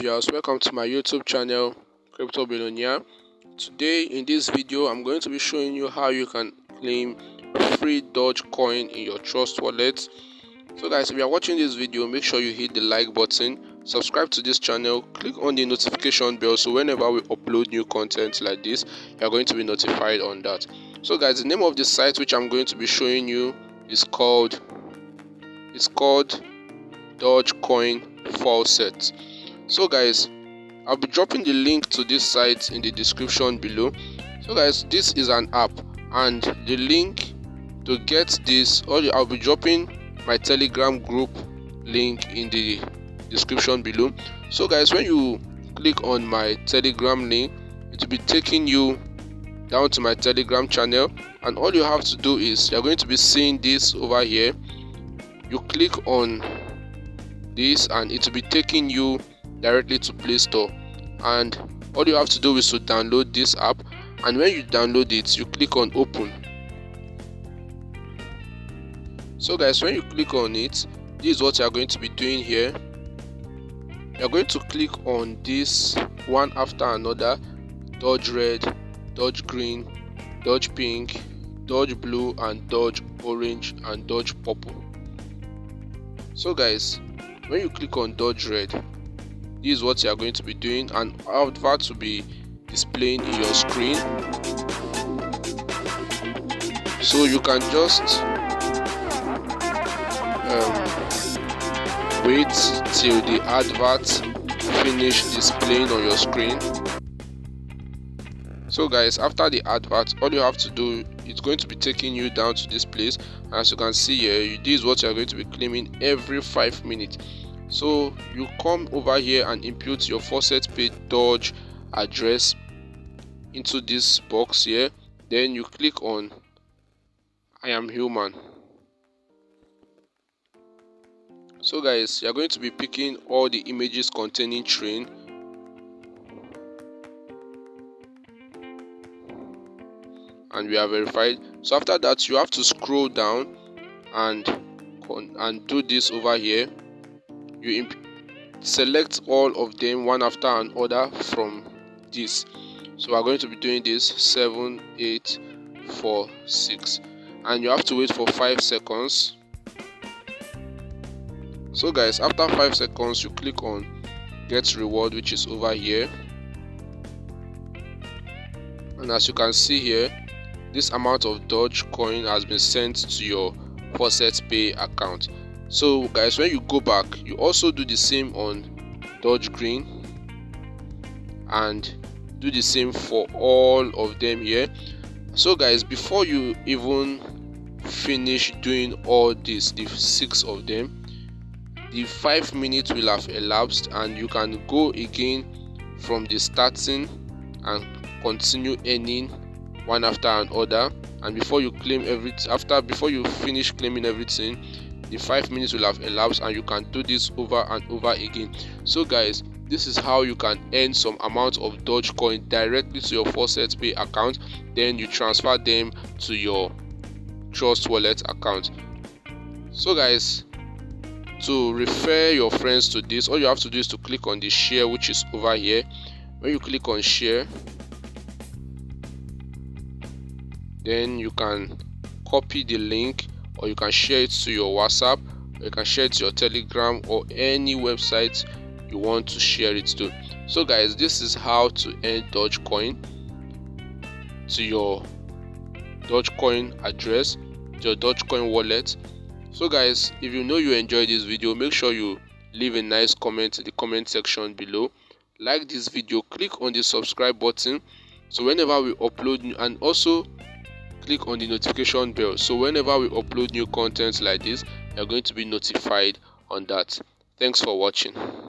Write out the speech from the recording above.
viewers, welcome to my YouTube channel Crypto Billionaire. Today in this video I'm going to be showing you how you can claim free Dogecoin in your Trust wallet. So guys, if you are watching this video, make sure you hit the like button, subscribe to this channel, click on the notification bell so whenever we upload new content like this, you are going to be notified on that. So guys, the name of the site which I'm going to be showing you is called Dogecoin Faucet. So guys, I'll be dropping the link to this site in the description below. So guys, this is an app, and the link to get this, I'll be dropping my Telegram group link in the description below. So guys, when you click on my Telegram link, it will be taking you down to my Telegram channel, and all you have to do is you're going to be seeing this over here. You click on this and it will be taking you directly to Play Store, and all you have to do is to download this app, and when you download it, you click on open. So guys, when you click on it, this is what you are going to be doing here. You are going to click on this one after another: Doge red, Doge green, Doge pink, Doge blue, and Doge orange, and Doge purple. So guys, when you click on Doge red, this is what you are going to be doing, and advert will be displaying in your screen. So you can just wait till the advert finish displaying on your screen. So guys, after the advert, all you have to do, it's going to be taking you down to this place. As you can see here, this is what you are going to be claiming every 5 minutes. So you come over here and input your Faucet Pay Doge address into this box here. Then you click on I am human. So guys, you are going to be picking all the images containing train. And we are verified. So after that, you have to scroll down and do this over here. You select all of them one after another from this. So we are going to be doing this 7, 8, 4, 6, and you have to wait for 5 seconds. So guys, after 5 seconds, you click on get reward, which is over here, and as you can see here, this amount of Dogecoin has been sent to your Faucet Pay account. So guys, when you go back, you also do the same on Doge green and do the same for all of them here. So guys, before you even finish doing all this, the 6 of them, the 5 minutes will have elapsed, and you can go again from the starting and continue earning one after another. And before you claim everything, before you finish claiming everything, the 5 minutes will have elapsed, and you can do this over and over again. So guys, this is how you can earn some amount of Dogecoin directly to your Faucet Pay account. Then you transfer them to your Trust Wallet account. So guys, to refer your friends to this, all you have to do is to click on the share, which is over here. When you click on share, then you can copy the link, or you can share it to your WhatsApp, or you can share it to your Telegram, or any website you want to share it to. So guys, this is how to earn Dogecoin to your Dogecoin address, to your Dogecoin wallet. So guys, if you know you enjoyed this video, make sure you leave a nice comment in the comment section below. Like this video, click on the subscribe button so whenever we upload, and also click on the notification bell so whenever we upload new content like this, you're going to be notified on that. Thanks for watching.